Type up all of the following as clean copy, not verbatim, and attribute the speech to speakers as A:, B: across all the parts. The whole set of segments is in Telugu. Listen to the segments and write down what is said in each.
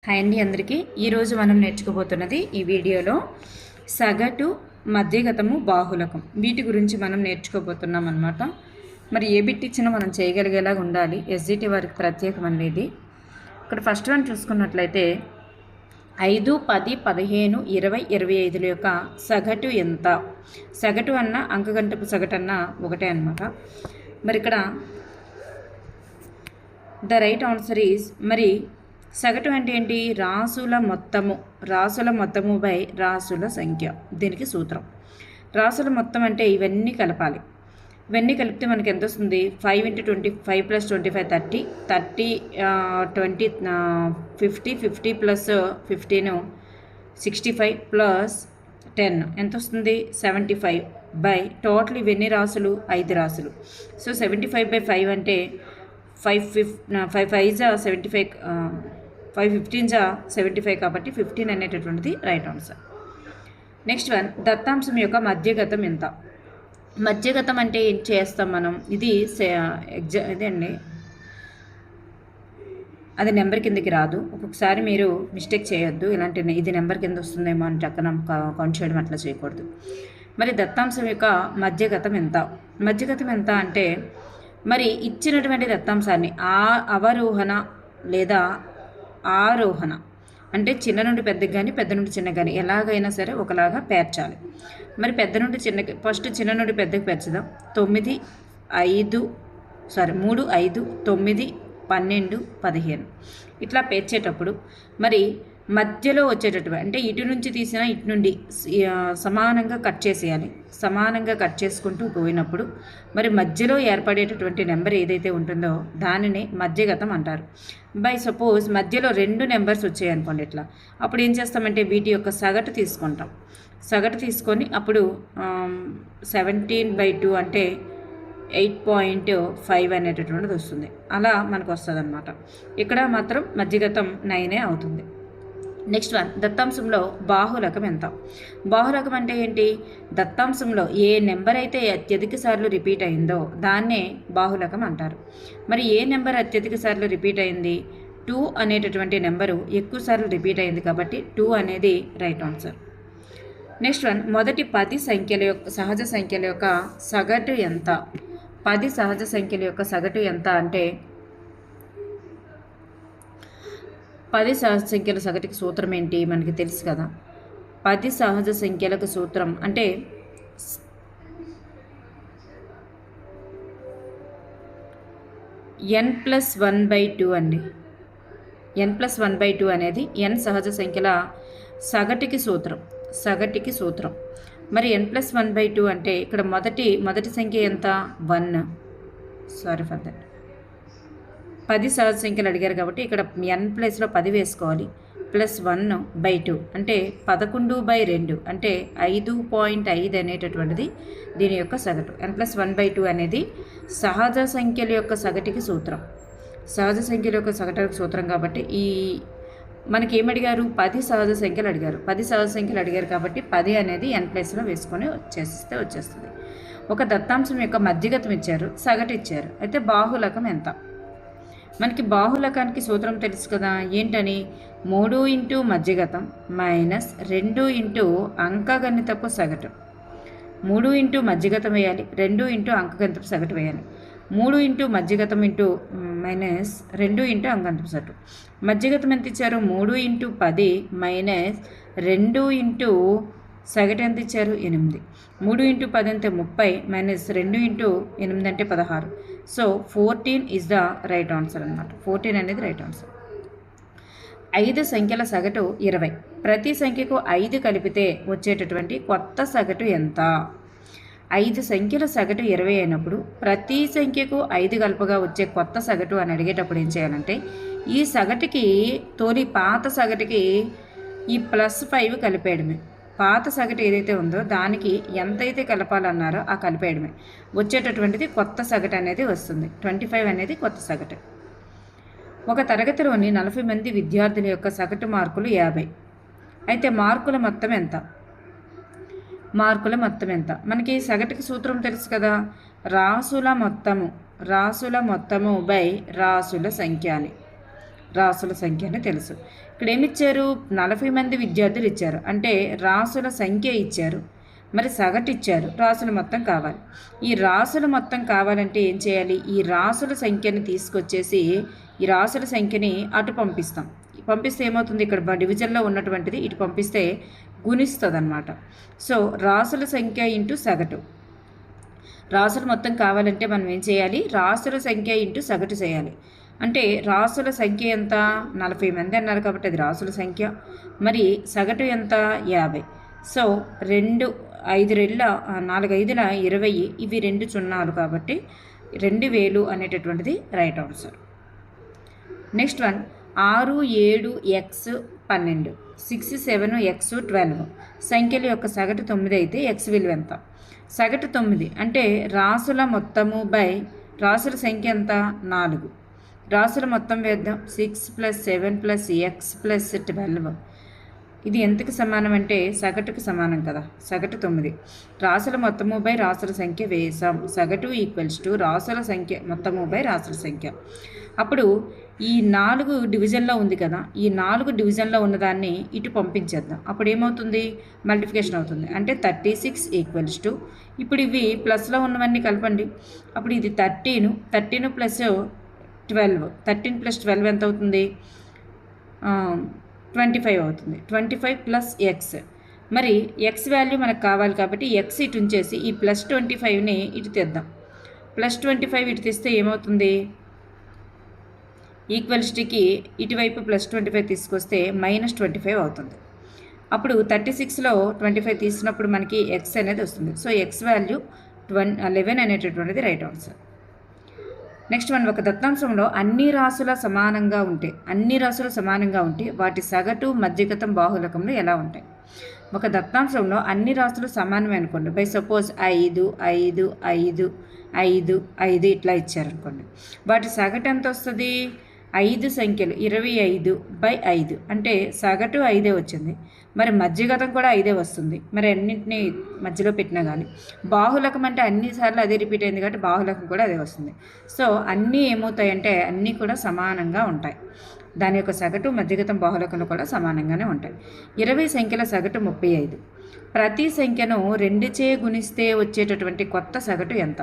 A: హాయ్ అండి అందరికీ. ఈరోజు మనం నేర్చుకోబోతున్నది ఈ వీడియోలో సగటు, మధ్యగతము, బాహుళకం వీటి గురించి మనం నేర్చుకోబోతున్నాం అన్నమాట. మరి ఏ బిట్ ఇచ్చినా మనం చేయగలిగేలాగా ఉండాలి. ఎస్జిటి వారికి ప్రత్యేకమండి ఇది. ఇక్కడ ఫస్ట్ వన్ చూసుకున్నట్లయితే 5, 10, 15, 20, 25ల యొక్క సగటు ఎంత? సగటు అన్న అంకగంటపు సగటు అన్న ఒకటే అనమాట. మరి ఇక్కడ ద రైట్ ఆన్సర్ ఈజ్, మరి సగటు అంటే ఏంటి? రాసుల మొత్తము బై రాసుల సంఖ్య. దీనికి సూత్రం రాసుల మొత్తం అంటే ఇవన్నీ కలపాలి. ఇవన్నీ కలిపితే మనకి ఎంత వస్తుంది? 5 × 25 + 25 30 20 50 50 + 15 65 + 10 ఎంత వస్తుంది? 75 బై టోటల్ ఇవన్నీ రాసులు 5 రాసులు. సో 75/5 అంటే 5 5 75 5 15 75 కాబట్టి 15 అనేటటువంటిది రైట్ ఆన్సర్. నెక్స్ట్ వన్, దత్తాంశం యొక్క మధ్యగతం ఎంత? మధ్యగతం అంటే ఏం చేస్తాం మనం? ఇది ఇదండి, అది నెంబర్ కిందకి రాదు. ఒక్కొక్కసారి మీరు మిస్టేక్ చేయొద్దు. ఇలాంటి ఇది నెంబర్ కింద వస్తుందేమో అని చక్కన కౌంట్ చేయడం అట్లా చేయకూడదు. మరి దత్తాంశం యొక్క మధ్యగతం ఎంత? మధ్యగతం ఎంత అంటే మరి ఇచ్చినటువంటి దత్తాంశాన్ని అవరోహణ లేదా ఆరోహణ అంటే చిన్న నుండి పెద్దకి కానీ పెద్ద నుండి చిన్న కానీ ఎలాగైనా సరే ఒకలాగా పేర్చాలి. మరి పెద్ద నుండి చిన్నకి ఫస్ట్ చిన్న నుండి పెద్దకి పేర్చుదాం. 3, 5, 9, 12, 15 ఇట్లా పేర్చేటప్పుడు మరి మధ్యలో వచ్చేటటువంటి అంటే ఇటు నుంచి తీసినా ఇటు నుండి సమానంగా కట్ చేసేయాలి. సమానంగా కట్ చేసుకుంటూ పోయినప్పుడు మరి మధ్యలో ఏర్పడేటటువంటి నెంబర్ ఏదైతే ఉంటుందో దానిని మధ్యగతం అంటారు. బై సపోజ్ మధ్యలో 2 నెంబర్స్ వచ్చాయనుకోండి ఇట్లా, అప్పుడు ఏం చేస్తామంటే వీటి యొక్క సగటు తీసుకుంటాం. సగటు తీసుకొని అప్పుడు 17/2 అంటే 8.5 అనేటటువంటిది వస్తుంది. అలా మనకు వస్తుంది అనమాట. ఇక్కడ మాత్రం మధ్యగతం 9 అవుతుంది. నెక్స్ట్ వన్, దత్తాంశంలో బాహుళకం ఎంత? బాహుళకం అంటే ఏంటి? దత్తాంశంలో ఏ నెంబర్ అయితే అత్యధిక సార్లు రిపీట్ అయిందో దాన్నే బాహుళకం అంటారు. మరి ఏ నెంబర్ అత్యధిక సార్లు రిపీట్ అయింది? 2 అనేటటువంటి నెంబరు ఎక్కువ సార్లు రిపీట్ అయింది కాబట్టి 2 అనేది రైట్ ఆన్సర్. నెక్స్ట్ వన్, మొదటి 10 సంఖ్యల యొక్క సహజ సంఖ్యల యొక్క సగటు ఎంత? 10 సహజ సంఖ్యల యొక్క సగటు ఎంత అంటే 10 సహజ సంఖ్యల సగటుకి సూత్రం ఏంటి మనకి తెలుసు కదా. 10 సహజ సంఖ్యలకు సూత్రం అంటే n+1/2 అండి. n+1/2 అనేది n సహజ సంఖ్యల సగటుకి సూత్రం. మరి n+1/2 అంటే ఇక్కడ మొదటి సంఖ్య ఎంత? 1. Sorry for that. 10 సహజ సంఖ్యలు అడిగారు కాబట్టి ఇక్కడ n ప్లేస్లో 10 వేసుకోవాలి. +1/2 అంటే 11/2 అంటే 5.5 అనేటటువంటిది దీని యొక్క సగటు. n+1/2 అనేది సహజ సంఖ్యల యొక్క సగటుకి సూత్రం. సహజ సంఖ్యల యొక్క సగటుకి సూత్రం కాబట్టి ఈ మనకి ఏమడిగారు? 10 సహజ సంఖ్యలు అడిగారు. 10 సహజ సంఖ్యలు అడిగారు కాబట్టి 10 అనేది n ప్లేస్లో వేసుకొని వచ్చేస్తుంది. ఒక దత్తాంశం యొక్క మధ్యగతం ఇచ్చారు, సగటు ఇచ్చారు. అయితే బాహుళకం ఎంత? మనకి బాహుళకానికి సూత్రం తెలుసు కదా. ఏంటని? 3 × మధ్యగతం -2 × అంకగణితపు సగటు. 3 × మధ్యగతం వేయాలి, 2 × అంకగణితపు సగటు వేయాలి. 3 × మధ్యగతం -2 × అంకగణితపు సగటు. మధ్యగతం ఎంత ఇచ్చారు? 3 × 10 -2 × సగటు ఎంత ఇచ్చారు? 8. 3 × 10 అంటే 30 -2 × 8 అంటే 16. So 14 is the right answer అనమాట. 14 అనేది రైట్ ఆన్సర్. 5 సంఖ్యల సగటు 20. ప్రతి సంఖ్యకు 5 కలిపితే వచ్చేటటువంటి కొత్త సగటు ఎంత? 5 సంఖ్యల సగటు 20 అయినప్పుడు ప్రతి సంఖ్యకు 5 కలపగా వచ్చే కొత్త సగటు అని అడిగేటప్పుడు ఏం చేయాలంటే ఈ సగటుకి పాత సగటుకి ఈ +5 కలిపేయడమే. పాత సగటు ఏదైతే ఉందో దానికి ఎంతైతే కలపాలన్నారో ఆ కలిపేయడమే. వచ్చేటటువంటిది కొత్త సగటు అనేది వస్తుంది. 25 అనేది కొత్త సగటు. ఒక తరగతిలోని 40 మంది విద్యార్థుల యొక్క సగటు మార్కులు 50. అయితే మార్కుల మొత్తం ఎంత? మనకి సగటుకి సూత్రం తెలుసు కదా. రాసుల మొత్తము బై రాసుల సంఖ్య అని. రాసుల సంఖ్య అని తెలుసు. ఇక్కడ ఏమిచ్చారు? 40 మంది విద్యార్థులు ఇచ్చారు, అంటే రాసుల సంఖ్య ఇచ్చారు, మరి సగటు ఇచ్చారు, రాసుల మొత్తం కావాలి. ఈ రాసుల మొత్తం కావాలంటే ఏం చేయాలి? ఈ రాసుల సంఖ్యని తీసుకొచ్చేసి ఈ రాసుల సంఖ్యని అటు పంపిస్తాం. పంపిస్తే ఏమవుతుంది? ఇక్కడ డివిజన్లో ఉన్నటువంటిది ఇటు పంపిస్తే గుణిస్తుంది అన్నమాట. సో రాసుల సంఖ్య ఇంటూ సగటు. రాసులు మొత్తం కావాలంటే మనం ఏం చేయాలి? రాసుల సంఖ్య ఇంటూ సగటు చేయాలి. అంటే రాసుల సంఖ్య ఎంత? 40 మంది అన్నారు కాబట్టి అది రాసుల సంఖ్య. మరి సగటు ఎంత? 50. సో 2 5 రెళ్ళ 4 5ల 20, ఇవి 2 సున్నాలు కాబట్టి 2000 అనేటటువంటిది right answer. Next one 6 7 x 12, 6 7 x 12. సంఖ్యల యొక్క సగటు 9 అయితే x విలువ ఎంత? సగటు 9 అంటే రాసుల మొత్తము బై రాసుల సంఖ్య ఎంత? 4. రాసుల మొత్తం వేద్దాం. 6 + 7 + x + 12. ఇది ఎంతకు సమానం అంటే సగటుకు సమానం కదా. సగటు 9. రాసుల మొత్తము బై రాసుల సంఖ్య వేసాం. సగటు = రాసుల సంఖ్య మొత్తము బై రాసుల సంఖ్య. అప్పుడు ఈ 4 డివిజన్లో ఉంది కదా, ఈ 4 డివిజన్లో ఉన్నదాన్ని ఇటు పంపించేద్దాం. అప్పుడు ఏమవుతుంది? మల్టిప్లికేషన్ అవుతుంది. అంటే 36 ఇప్పుడు ఇవి ప్లస్లో ఉన్నవన్నీ కలపండి. అప్పుడు ఇది 13 + 12, 13 + 12 ఎంత అవుతుంది? 25 అవుతుంది. 25 + x. మరి x వాల్యూ మనకు కావాలి కాబట్టి x ఇటు ఉంచేసి ఈ +25ని ఇటు తెద్దాం. +25 ఇటు తెస్తే ఏమవుతుంది? ఈక్వల్స్టీకి ఇటువైపు +25 తీసుకొస్తే -25 అవుతుంది. అప్పుడు 36లో 25 తీసినప్పుడు మనకి x అనేది వస్తుంది. సో x వాల్యూ 11 అనేటటువంటిది రైట్ ఆన్సర్. నెక్స్ట్ వన్ ఒక దత్తాంశంలో అన్ని రాసులు సమానంగా ఉంటే వాటి సగటు మధ్యగతం బాహుళకంలో ఎలా ఉంటాయి? ఒక దత్తాంశంలో అన్ని రాసులు సమానమే అనుకోండి. బై సపోజ్ 5 5 5 5 5 ఇట్లా ఇచ్చారనుకోండి. వాటి సగటు ఎంత వస్తుంది? 5 సంఖ్యలు 25/5 అంటే సగటు 5 వచ్చింది. మరి మధ్యగతం కూడా 5 వస్తుంది. మరి అన్నింటినీ మధ్యలో పెట్టినా కానీ బాహుళకం అంటే అన్నిసార్లు అదే రిపీట్ అయింది కాబట్టి బాహుళకం కూడా అదే వస్తుంది. సో అన్నీ ఏమవుతాయంటే అన్నీ కూడా సమానంగా ఉంటాయి. దాని యొక్క సగటు మధ్యగతం బాహుళకంలో కూడా సమానంగానే ఉంటాయి. 20 సంఖ్యల సగటు 35. ప్రతి సంఖ్యను 2చే గుణిస్తే వచ్చేటటువంటి కొత్త సగటు ఎంత?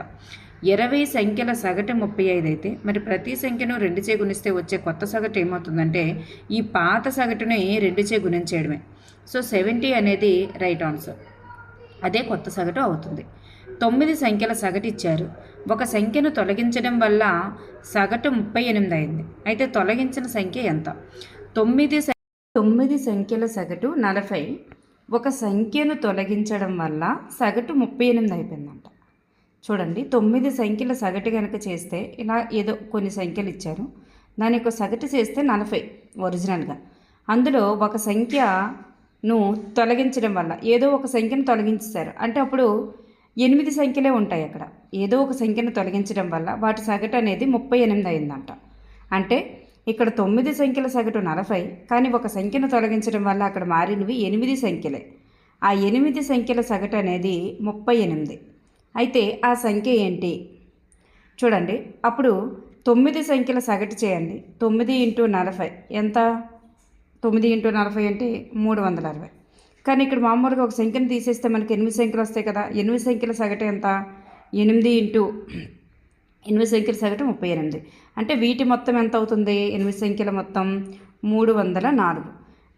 A: 20 సంఖ్యల సగటు 35 అయితే మరి ప్రతి సంఖ్యను 2చే గుణిస్తే వచ్చే కొత్త సగటు ఏమవుతుందంటే ఈ పాత సగటుని 2చే గుణించేయడమే. సో 70 అనేది రైట్ ఆన్సర్. అదే కొత్త సగటు అవుతుంది. 9 సంఖ్యల సగటు ఇచ్చారు. ఒక సంఖ్యను తొలగించడం వల్ల సగటు 38 అయింది. అయితే తొలగించిన సంఖ్య ఎంత? 9 సంఖ్యల సగటు 40. ఒక సంఖ్యను తొలగించడం వల్ల సగటు 38 అయిపోయిందంట. చూడండి, 9 సంఖ్యల సగటు కనుక చేస్తే ఇలా ఏదో కొన్ని సంఖ్యలు ఇచ్చారు, దాని యొక్క సగటు చేస్తే 40 ఒరిజినల్గా. అందులో ఒక సంఖ్యను తొలగించడం వల్ల ఏదో ఒక సంఖ్యను తొలగించారు అంటే అప్పుడు 8 సంఖ్యలే ఉంటాయి అక్కడ. ఏదో ఒక సంఖ్యను తొలగించడం వల్ల వాటి సగటు అనేది 38 అయిందంట. అంటే ఇక్కడ 9 సంఖ్యల సగటు 40, కానీ ఒక సంఖ్యను తొలగించడం వల్ల అక్కడ మారినవి 8 సంఖ్యలే. ఆ 8 సంఖ్యల సగటు అనేది 38. అయితే ఆ సంఖ్య ఏంటి చూడండి. అప్పుడు 9 సంఖ్యల సగటు చేయండి. 9 × 40 ఎంత? 9 × 40 అంటే 360. కానీ ఇక్కడ మామూలుగా ఒక సంఖ్యను తీసేస్తే మనకి 8 సంఖ్యలు వస్తాయి కదా. 8 సంఖ్యల సగటు ఎంత? 8 × 8 సంఖ్యల సగటు 38. అంటే వీటి మొత్తం ఎంత అవుతుంది? 8 సంఖ్యల మొత్తం 304.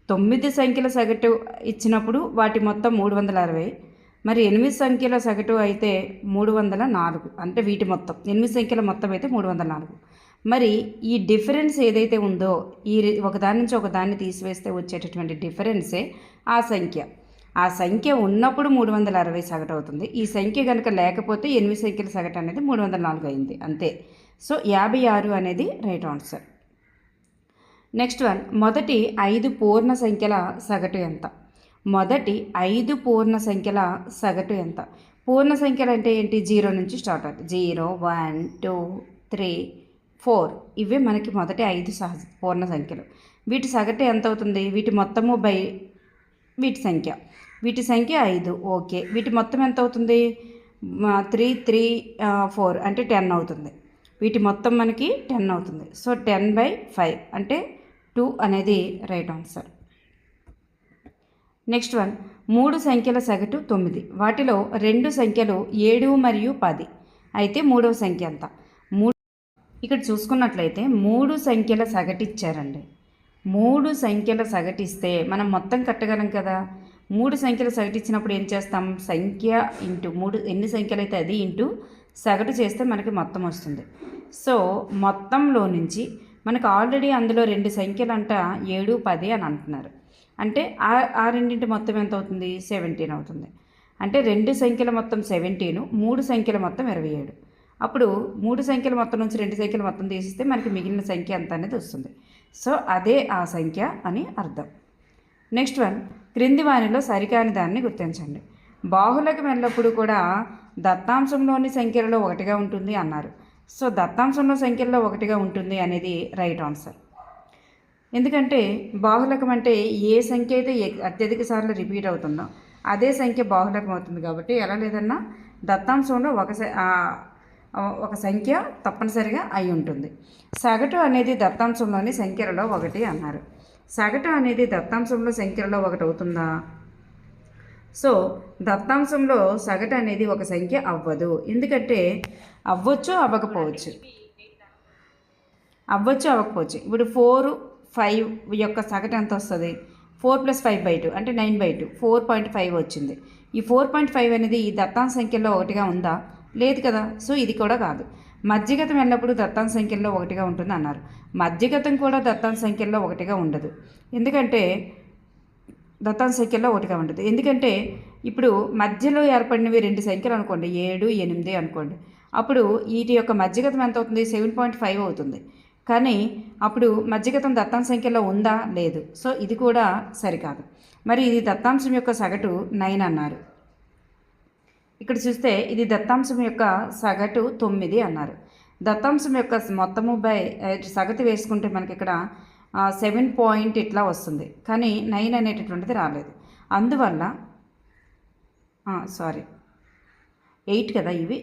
A: 9 సంఖ్యల సగటు ఇచ్చినప్పుడు వాటి మొత్తం 360. మరి 8 సంఖ్యల సగటు అయితే 304. అంటే వీటి మొత్తం 8 సంఖ్యల మొత్తం అయితే 304. మరి ఈ డిఫరెన్స్ ఏదైతే ఉందో ఈ ఒకదాని నుంచి ఒకదాన్ని తీసివేస్తే వచ్చేటటువంటి డిఫరెన్సే ఆ సంఖ్య. ఆ సంఖ్య ఉన్నప్పుడు 360 సగటు అవుతుంది. ఈ సంఖ్య కనుక లేకపోతే 8 సంఖ్యల సగటు అనేది 304 అయింది అంతే. సో 56 అనేది రైట్ ఆన్సర్. నెక్స్ట్ వన్ మొదటి 5 పూర్ణ సంఖ్యల సగటు ఎంత? మొదటి 5 పూర్ణ సంఖ్యల సగటు ఎంత? పూర్ణ సంఖ్యలు అంటే ఏంటి? 0 నుంచి స్టార్ట్ అవుతుంది. 0 1 2 3 4 ఇవే మనకి మొదటి 5 పూర్ణ సంఖ్యలు. వీటి సగటు ఎంత అవుతుంది? వీటి మొత్తము బై వీటి సంఖ్య. వీటి సంఖ్య 5. ఓకే, వీటి మొత్తం ఎంత అవుతుంది? 3 3 4 అంటే 10 అవుతుంది. వీటి మొత్తం మనకి 10 అవుతుంది. సో 10/5 అంటే 2 అనేది రైట్ ఆన్సర్. నెక్స్ట్ వన్, 3 సంఖ్యల సగటు 9. వాటిలో 2 సంఖ్యలు 7 మరియు 10. అయితే మూడవ సంఖ్య ఎంత? ఇక్కడ చూసుకున్నట్లయితే 3 సంఖ్యల సగటు ఇచ్చారండి. 3 సంఖ్యల సగటు ఇస్తే మనం మొత్తం కట్టగలం కదా. 3 సంఖ్యల సగటు ఇచ్చినప్పుడు ఏం చేస్తాం? సంఖ్య ఇంటూ 3, ఎన్ని సంఖ్యలు అయితే అది ఇంటూ సగటు చేస్తే మనకి మొత్తం వస్తుంది. సో మొత్తంలో నుంచి మనకు ఆల్రెడీ అందులో 2 సంఖ్యలు అంట 7, 10 అని అంటున్నారు. అంటే ఆ రెండింటి మొత్తం ఎంత అవుతుంది? 17 అవుతుంది. అంటే 2 సంఖ్యల మొత్తం 17, 3 సంఖ్యల మొత్తం 27. అప్పుడు 3 సంఖ్యల మొత్తం నుంచి 2 సంఖ్యల మొత్తం తీసిస్తే మనకి మిగిలిన సంఖ్య ఎంత అనేది వస్తుంది. సో అదే ఆ సంఖ్య అని అర్థం. నెక్స్ట్ వన్, క్రింది వానిలో సరికాని దాన్ని గుర్తించండి. బాహుళకం ఎల్లప్పుడూ కూడా దత్తాంశంలోని సంఖ్యలలో ఒకటిగా ఉంటుంది అన్నారు. సో దత్తాంశంలో సంఖ్యల్లో ఒకటిగా ఉంటుంది అనేది రైట్ ఆన్సర్. ఎందుకంటే బాహుళకం అంటే ఏ సంఖ్య అయితే అత్యధిక సార్లు రిపీట్ అవుతుందో అదే సంఖ్య బాహుళకం అవుతుంది. కాబట్టి ఎలా లేదన్నా దత్తాంశంలో ఒక సంఖ్య తప్పనిసరిగా అయి ఉంటుంది. సగటు అనేది దత్తాంశంలోని సంఖ్యలలో ఒకటి అన్నారు. సగటు అనేది దత్తాంశంలో సంఖ్యలలో ఒకటి అవుతుందా? సో దత్తాంశంలో సగటు అనేది ఒక సంఖ్య అవ్వదు. ఎందుకంటే అవ్వచ్చు అవ్వకపోవచ్చు. ఇప్పుడు 4, 5 యొక్క సగటు ఎంత వస్తుంది? 4 + 5/2 అంటే 9/2, 4.5 వచ్చింది. ఈ 4.5 అనేది ఈ దత్తాంశ సంఖ్యల్లో ఒకటిగా ఉందా? లేదు కదా. సో ఇది కూడా కాదు. మధ్యగతం ఎల్లప్పుడూ దత్తాంశ సంఖ్యల్లో ఒకటిగా ఉంటుంది అన్నారు. మధ్యగతం కూడా దత్తాంశ సంఖ్యల్లో ఒకటిగా ఉండదు. ఎందుకంటే దత్తాంశ సంఖ్యల్లో ఒకటిగా ఉండదు. ఎందుకంటే ఇప్పుడు మధ్యలో ఏర్పడినవి 2 సంఖ్యలు అనుకోండి, 7, 8 అనుకోండి. అప్పుడు వీటి యొక్క మధ్యగతం ఎంత అవుతుంది? 7.5 అవుతుంది. కానీ అప్పుడు మధ్యగతం దత్తాంశ సంఖ్యలో ఉందా? లేదు. సో ఇది కూడా సరికాదు. మరి ఇది దత్తాంశం యొక్క సగటు 9 అన్నారు. ఇక్కడ చూస్తే ఇది దత్తాంశం యొక్క సగటు 9 అన్నారు. దత్తాంశం యొక్క మొత్తము బై సగటు వేసుకుంటే మనకి ఇక్కడ 7 పాయింట్ ఇట్లా వస్తుంది. కానీ 9 అనేటటువంటిది రాలేదు. అందువల్ల 8 కదా ఇవి.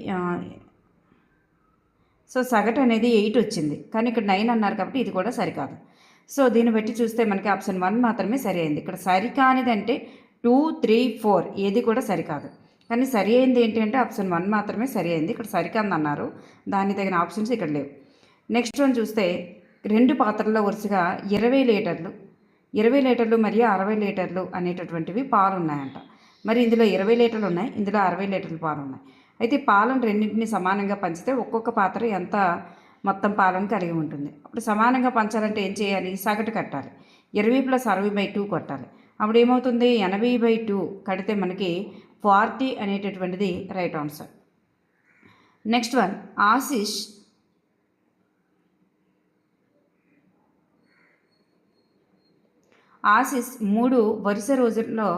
A: సో సగటు అనేది 8 వచ్చింది. కానీ ఇక్కడ 9 అన్నారు కాబట్టి ఇది కూడా సరికాదు. సో దీన్ని బట్టి చూస్తే మనకి ఆప్షన్ 1 మాత్రమే సరి అయింది. ఇక్కడ సరికానిదంటే 2, 3, 4 ఏది కూడా సరికాదు. కానీ సరి అయింది ఏంటి అంటే ఆప్షన్ 1 మాత్రమే సరి అయింది. ఇక్కడ సరికాదు అన్నారు. దానికి తగిన ఆప్షన్స్ ఇక్కడ లేవు. నెక్స్ట్ వన్ చూస్తే 2 పాత్రల్లో వరుసగా 20 లీటర్లు మరియు 60 లీటర్లు అనేటటువంటివి పాలు ఉన్నాయంట. మరి ఇందులో 20 లీటర్లు ఉన్నాయి, ఇందులో 60 లీటర్లు పాలు ఉన్నాయి. అయితే పాలను రెండింటిని సమానంగా పంచితే ఒక్కొక్క పాత్ర ఎంత మొత్తం పాలను కలిగి ఉంటుంది. అప్పుడు సమానంగా పంచాలంటే ఏం చేయాలి? సగటు కట్టాలి. 20 + 60/2 కొట్టాలి. అప్పుడు ఏమవుతుంది? 80/2 కడితే మనకి 40 అనేటటువంటిది right answer. Next one, Ashish 3 వరుస రోజుల్లో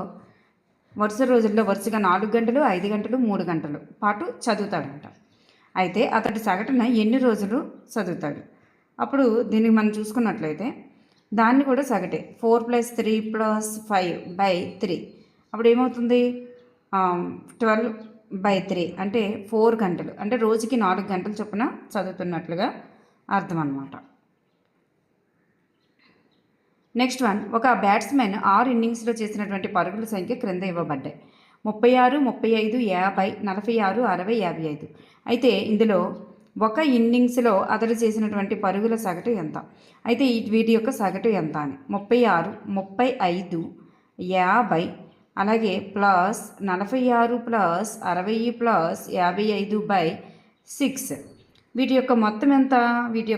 A: వరుసగా 4 గంటలు, 5 గంటలు, 3 గంటలు పాటు చదువుతాడంట. అయితే అతడు సగటున ఎన్ని రోజులు చదువుతాడు? అప్పుడు దీనికి మనం చూసుకున్నట్లయితే దాన్ని కూడా సగటే. 4 + 3 + 5/3 అప్పుడు ఏమవుతుంది? 12/3 అంటే 4 గంటలు. అంటే రోజుకి 4 గంటల చొప్పున చదువుతున్నట్లుగా అర్థం అన్నమాట. నెక్స్ట్ వన్, ఒక బ్యాట్స్మెన్ 6 ఇన్నింగ్స్లో చేసినటువంటి పరుగుల సంఖ్య క్రింద ఇవ్వబడ్డాయి. 36, 35, 50, 46, 60, 55. అయితే ఇందులో ఒక ఇన్నింగ్స్లో అతడు చేసినటువంటి పరుగుల సగటు ఎంత? అయితే వీటి యొక్క సగటు ఎంత అని 36, 35, 50 అలాగే ప్లస్ 46 + 60 + 55/6. వీటి యొక్క మొత్తం ఎంత? వీటి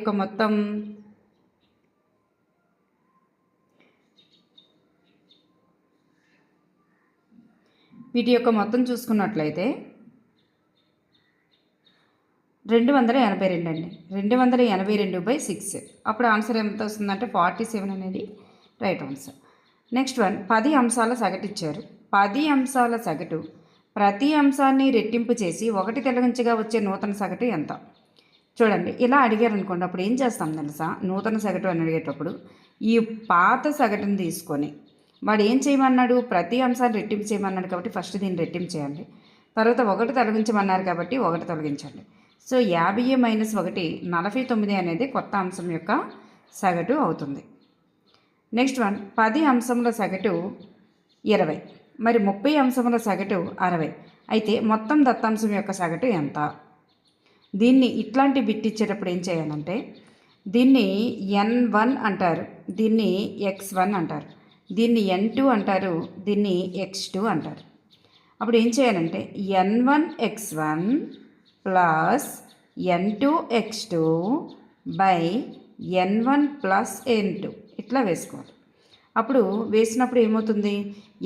A: యొక్క మొత్తం చూసుకున్నట్లయితే 282 అండి. 282/6. అప్పుడు ఆన్సర్ ఎంత వస్తుందంటే 47 అనేది రైట్ ఆన్సర్. నెక్స్ట్ వన్, 10 అంశాల సగటు ఇచ్చారు. 10 అంశాల సగటు ప్రతి అంశాన్ని రెట్టింపు చేసి 1 తొలగించగా వచ్చే నూతన సగటు ఎంత? చూడండి, ఇలా అడిగారు అనుకోండి, అప్పుడు ఏం చేస్తాం తెలుసా? నూతన సగటు అని అడిగేటప్పుడు ఈ పాత సగటుని తీసుకొని వాడు ఏం చేయమన్నాడు? ప్రతి అంశాన్ని రెట్టింపు చేయమన్నాడు కాబట్టి ఫస్ట్ దీన్ని రెట్టింపు చేయండి. తర్వాత 1 తొలగించమన్నారు కాబట్టి 1 తొలగించండి. సో 50 - 1 49 అనేది కొత్త అంశం యొక్క సగటు అవుతుంది. నెక్స్ట్ వన్ 10 అంశముల సగటు 20, మరి 30 అంశముల సగటు 60. అయితే మొత్తం దత్తాంశం యొక్క సగటు ఎంత? దీన్ని ఇట్లాంటి బిట్ ఇచ్చేటప్పుడు ఏం చేయాలంటే దీన్ని n1 అంటారు, దీన్ని x1 అంటారు, దీన్ని n2 అంటారు, దీన్ని x2 అంటారు. అప్పుడు ఏం చేయాలంటే n1 x1 plus n2 x2 by n1 plus n2 ఇట్లా వేసుకోవాలి. అప్పుడు వేసినప్పుడు ఏమవుతుంది,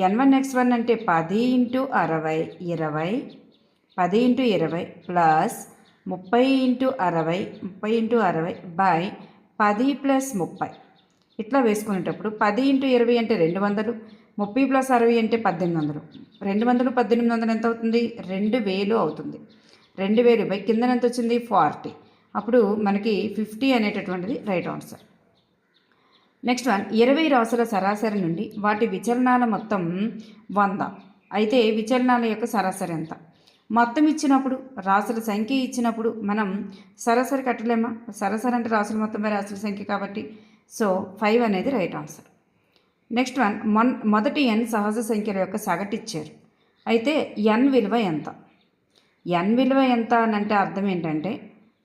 A: n1 x1 అంటే 10 × 60 20, 10 × 20 ప్లస్ 30 × 60 30 × 60 బై 10 ప్లస్ 30 ఇట్లా వేసుకునేటప్పుడు 10 × 20 అంటే 200, 30 ప్లస్ 60 అంటే 1800. 200 1800 ఎంత అవుతుంది? 2000 అవుతుంది. 2000 బై కింద ఎంత వచ్చింది? 40. అప్పుడు మనకి 50 అనేటటువంటిది రైట్ ఆన్సర్. నెక్స్ట్ వన్ 20 రాసుల సరాసరి నుండి వాటి విచలనాల మొత్తం 100. అయితే విచలనాల యొక్క సరాసరి ఎంత? మొత్తం ఇచ్చినప్పుడు రాసుల సంఖ్య ఇచ్చినప్పుడు మనం సరాసరి కట్టలేమా? సరాసరి అంటే రాసుల మొత్తం రాసుల సంఖ్య కాబట్టి సో 5 అనేది రైట్ ఆన్సర్. నెక్స్ట్ వన్ మొదటి n సహజ సంఖ్యల యొక్క సగటు ఇచ్చారు. అయితే n విలువ ఎంత? n విలువ ఎంత అని అంటే అర్థం ఏంటంటే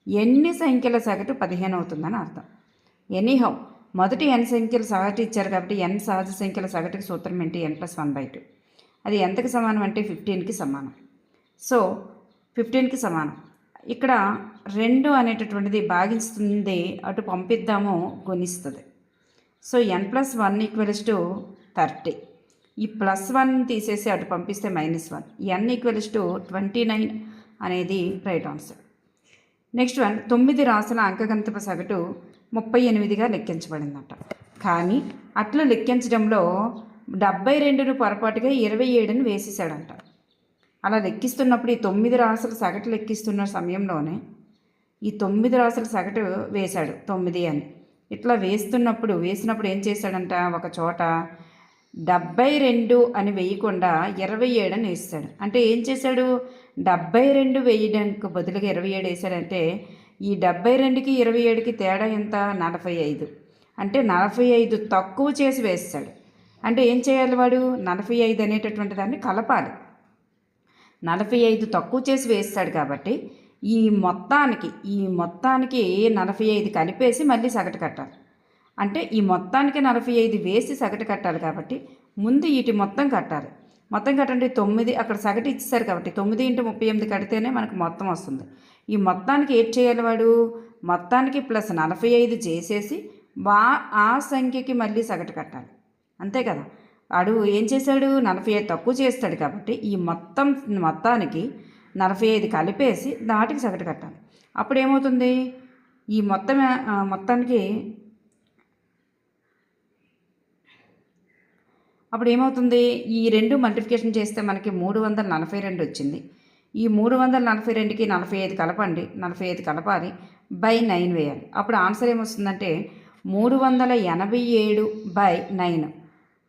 A: ఎన్ని సంఖ్యల సగటు 15 అవుతుందని అర్థం. ఎనీహౌ మొదటి n సంఖ్యల సగటు ఇచ్చారు కాబట్టి n సహజ సంఖ్యల సగటుకి సూత్రం ఏంటి? n+1/2. అది ఎంతకి సమానం అంటే 15కి సమానం. సో 15కి సమానం. ఇక్కడ 2 అనేటటువంటిది భాగిస్తుంది, అటు పంపిద్దాము గుణిస్తుంది. So n+1 = 30. ఈ +1 తీసేసి అటు పంపిస్తే -1. n = 29 అనేది రైట్ ఆన్సర్. నెక్స్ట్ వన్ 9 రాసుల అంకగణితపు సగటు 38గా లెక్కించబడిందట. కానీ అట్లా లెక్కించడంలో 72ను పొరపాటుగా 27ని వేసేసాడంట. అలా లెక్కిస్తున్నప్పుడు ఈ 9 రాసుల సగటు లెక్కిస్తున్న సమయంలోనే ఈ 9 రాసుల సగటు వేశాడు 9 అని. ఇట్లా వేసినప్పుడు ఏం చేశాడంట, ఒక చోట 72 అని వేయకుండా 27 అని వేస్తాడు. అంటే ఏం చేశాడు, 72 వేయడానికి బదులుగా 27 వేశాడంటే ఈ 72కి 27కి తేడా ఎంత? 45. అంటే 45 తక్కువ చేసి వేస్తాడు. అంటే ఏం చేయాలి వాడు? 45 అనేటటువంటి దాన్ని కలపాలి. 45 తక్కువ చేసి వేస్తాడు కాబట్టి ఈ మొత్తానికి 45 కలిపేసి మళ్ళీ సగటు కట్టాలి. అంటే ఈ మొత్తానికి 45 వేసి సగటు కట్టాలి కాబట్టి ముందు వీటి మొత్తం కట్టాలి. మొత్తం కట్టండి 9, అక్కడ సగటు ఇచ్చేసారు కాబట్టి 9 × 38 కడితేనే మనకు మొత్తం వస్తుంది. ఈ మొత్తానికి ఏం చేయాలి వాడు? మొత్తానికి +45 చేసేసి ఆ సంఖ్యకి మళ్ళీ సగటు కట్టాలి. అంతే కదా. వాడు ఏం చేశాడు? 45 తక్కువ చేస్తాడు కాబట్టి ఈ మొత్తానికి 45 కలిపేసి దాటికి సగటు కట్టాలి. అప్పుడు ఏమవుతుంది? ఈ మొత్తానికి అప్పుడు ఏమవుతుంది? ఈ 2 మల్టిప్లికేషన్ చేస్తే మనకి 342 వచ్చింది. ఈ 342కి 45 కలపండి, 45 కలపాలి, బై 9 వేయాలి. అప్పుడు ఆన్సర్ ఏమొస్తుందంటే 387/9.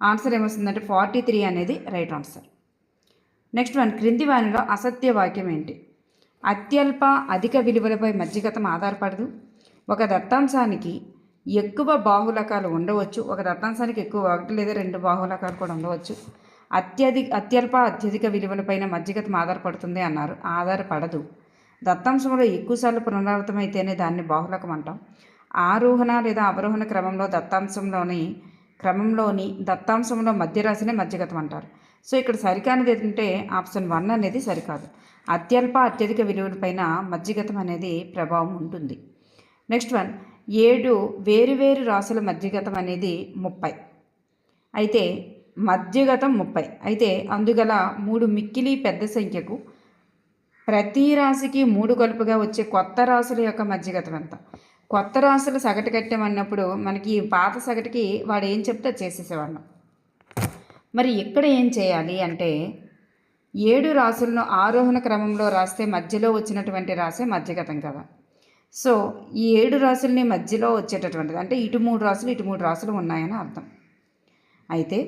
A: ఆన్సర్ ఏమొస్తుందంటే 43 అనేది రైట్ ఆన్సర్. నెక్స్ట్ వన్ క్రింది వానిలో అసత్య వాక్యం ఏంటి? అత్యల్ప అధిక విలువలపై మధ్యగతం ఆధారపడదు. ఒక దత్తాంశానికి ఎక్కువ బాహుళకాలు ఉండవచ్చు. ఒక దత్తాంశానికి ఎక్కువ 1 లేదా 2 బాహుళకాలు కూడా ఉండవచ్చు. అత్యల్ప అత్యధిక విలువలపైన మధ్యగతం ఆధారపడుతుంది అన్నారు. ఆధారపడదు. దత్తాంశంలో ఎక్కువసార్లు పునరావృతమైతేనే దాన్ని బాహుళకం అంటాం. ఆరోహణ లేదా అవరోహణ క్రమంలోని దత్తాంశంలో మధ్యరాశినే మధ్యగతం అంటారు. సో ఇక్కడ సరికానిది ఏంటంటే ఆప్షన్ 1 అనేది సరికాదు. అత్యల్ప అత్యధిక విలువలపైన మధ్యగతం అనేది ప్రభావం ఉంటుంది. నెక్స్ట్ వన్ 7 వేరువేరు రాసుల మధ్యగతం అనేది 30. అయితే మధ్యగతం 30 అయితే అందుగల 3 మిక్కిలి పెద్ద సంఖ్యకు ప్రతి రాశికి 3 కలుపుగా వచ్చే కొత్త రాసుల యొక్క మధ్యగతం ఎంత? కొత్త రాసులు సగటు కట్టామన్నప్పుడు మనకి పాత సగటుకి వాడు ఏం చెప్తే చేసేసేవాళ్ళం. మరి ఇక్కడ ఏం చేయాలి అంటే 7 రాసులను ఆరోహణ క్రమంలో రాస్తే మధ్యలో వచ్చినటువంటి రాసే మధ్యగతం కదా. సో ఈ 7 రాసుల్ని మధ్యలో వచ్చేటటువంటిది అంటే ఇటు 3 రాసులు ఇటు 3 రాసులు ఉన్నాయని అర్థం. అయితే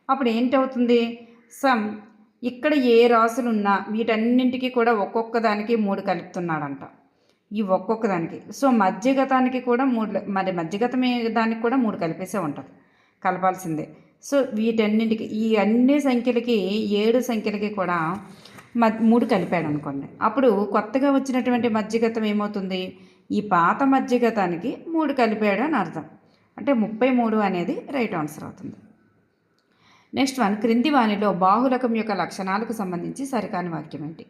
A: అప్పుడు ఏంటవుతుంది? ఇక్కడ ఏ రాసులు ఉన్నా వీటన్నింటికి కూడా ఒక్కొక్క దానికి 3 కలుపుతున్నాడంట. ఈ ఒక్కొక్క దానికి. సో మధ్యగతానికి కూడా 3 మరి మధ్యగతం దానికి కూడా 3 కలిపేసే ఉంటుంది, కలపాల్సిందే. సో వీటన్నింటికి ఈ అన్ని సంఖ్యలకి 7 సంఖ్యలకి కూడా 3 కలిపాడు అనుకోండి. అప్పుడు కొత్తగా వచ్చినటువంటి మధ్యగతం ఏమవుతుంది, ఈ పాత మధ్యగతానికి 3 కలిపాడు అని అర్థం. అంటే 33 అనేది రైట్ ఆన్సర్ అవుతుంది. నెక్స్ట్ వన్, క్రింది వానిలో బాహులకం యొక్క లక్షణాలకు సంబంధించి సరికాని వాక్యం ఏంటి?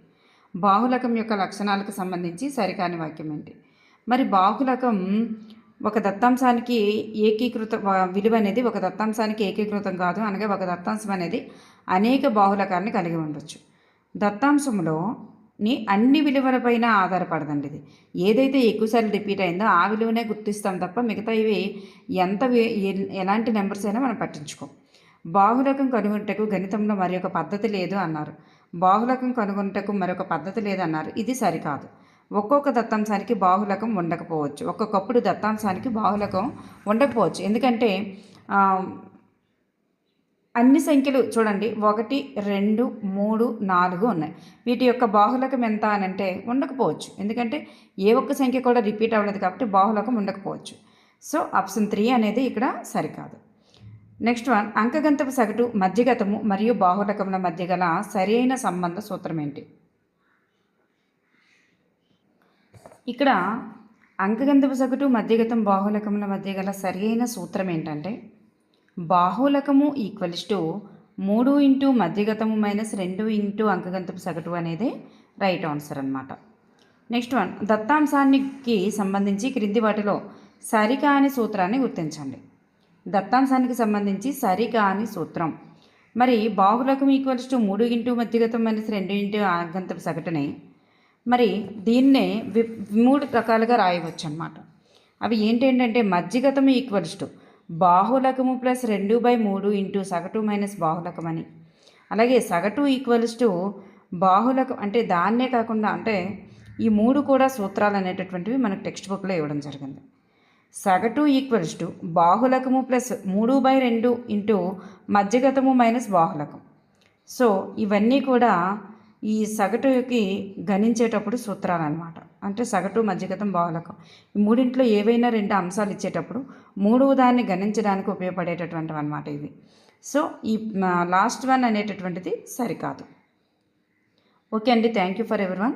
A: బాహులకం యొక్క లక్షణాలకు సంబంధించి సరికాని వాక్యం ఏంటి? మరి బాహులకం ఒక దత్తాంశానికి ఏకీకృత విలువ అనేది ఒక దత్తాంశానికి ఏకీకృతం కాదు, అనగా ఒక దత్తాంశం అనేది అనేక బాహులకాన్ని కలిగి ఉండొచ్చు. దత్తాంశంలోని అన్ని విలువలపైన ఆధారపడదండి. ఇది ఏదైతే ఎక్కువసార్లు రిపీట్ అయిందో ఆ విలువనే గుర్తిస్తాం తప్ప మిగతా ఇవి ఎలాంటి నెంబర్స్ అయినా మనం పట్టించుకోం. బాహులకం కనుగొనుటకు గణితంలో మరి ఒక పద్ధతి లేదు అన్నారు. బాహులకం కనుగొనుటకు మరొక పద్ధతి లేదన్నారు. ఇది సరికాదు. ఒక్కొక్క దత్తాంశానికి బాహులకం ఉండకపోవచ్చు, ఒక్కొక్కప్పుడు దత్తాంశానికి బాహులకం ఉండకపోవచ్చు. ఎందుకంటే అన్ని సంఖ్యలు చూడండి, 1, 2, 3, 4 ఉన్నాయి. వీటి యొక్క బాహులకం ఎంత అని అంటే ఉండకపోవచ్చు, ఎందుకంటే ఏ ఒక్క సంఖ్య కూడా రిపీట్ అవ్వలేదు కాబట్టి బాహులకం ఉండకపోవచ్చు. సో ఆప్షన్ 3 అనేది ఇక్కడ సరికాదు. నెక్స్ట్ వన్, అంకగంతపు సగటు మధ్యగతము మరియు బాహులకముల మధ్య గల సరైన సంబంధ సూత్రం ఏంటి? ఇక్కడ అంకగంతపు సగటు మధ్యగతం బాహులకముల మధ్య గల సరైన సూత్రం ఏంటంటే బాహులకము ఈక్వల్స్ టు 3 ఇంటూ మధ్యగతము మైనస్ 2 ఇంటూ అంకగంతపు సగటు అనేది రైట్ ఆన్సర్ అన్నమాట. నెక్స్ట్ వన్, దత్తాంశానికి సంబంధించి క్రింది వాటిలో సరికాని సూత్రాన్ని గుర్తించండి. దత్తాంశానికి సంబంధించి సరికాని సూత్రం. మరి బాహులకం ఈక్వల్స్ టు 3 ఇంటూ మధ్యగతం మైనస్ 2 ఇంటూ అంకగంతపు సగటుని మరి దీన్నే 3 రకాలుగా రాయవచ్చు అన్నమాట. అవి ఏంటంటే మధ్యగతం ఈక్వల్స్ టు బాహులకము ప్లస్ 2/3 ఇంటూ సగటు మైనస్ బాహులకం అని. అలాగే సగటు ఈక్వల్స్ టు బాహులకం అంటే దాన్నే కాకుండా అంటే ఈ 3 కూడా సూత్రాలు అనేటటువంటివి మనకు టెక్స్ట్ బుక్లో ఇవ్వడం జరిగింది. సగటు ఈక్వల్స్ టు బాహులకము ప్లస్ 3/2 ఇంటూ మధ్యగతము మైనస్ బాహులకం. సో ఇవన్నీ కూడా ఈ సగటుకి గణించేటప్పుడు సూత్రాలు అనమాట. అంటే సగటు, మధ్యగతం, బాహులకం ఈ మూడింట్లో ఏవైనా 2 అంశాలు ఇచ్చేటప్పుడు 3వ దాన్ని గణించడానికి ఉపయోగపడేటటువంటివి అనమాట ఇవి. సో ఈ లాస్ట్ వన్ అనేటటువంటిది సరికాదు. ఓకే అండి, థ్యాంక్ యూ ఫర్ ఎవరీవన్.